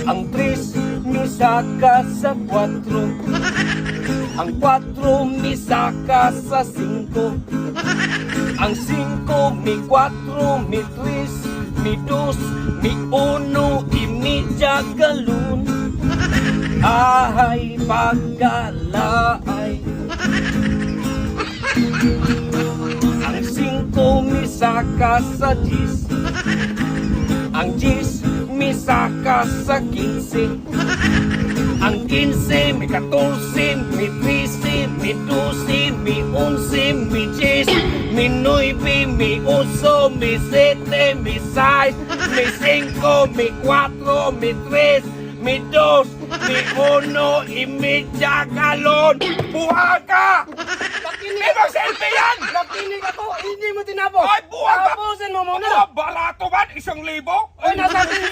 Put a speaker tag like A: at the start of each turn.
A: Ang 3 misaka sa 4. Ang 4 misaka sa 5. Ang 5 mi 4 mi 3 mi 2 mi 1 y mi galon. Ay pagkalaay. Ang 5 misaka sa 10. Ang 10 misaka sa 15. Ang 15 mi 14 mi 13 mi 12 mi 11 mi 10 mi 9 mi 8 mi 7 mi 6 mi 5 mi 4 mi 3 mi 2 mi 1 y mi galon. Buha ka! Ibang selfie yan!
B: Nakinig ako, hindi mo tinapos.
A: Ay, buwag ka!
B: Tapusin mo muna.
A: Barato ba? 1,000?
B: Ay, nasa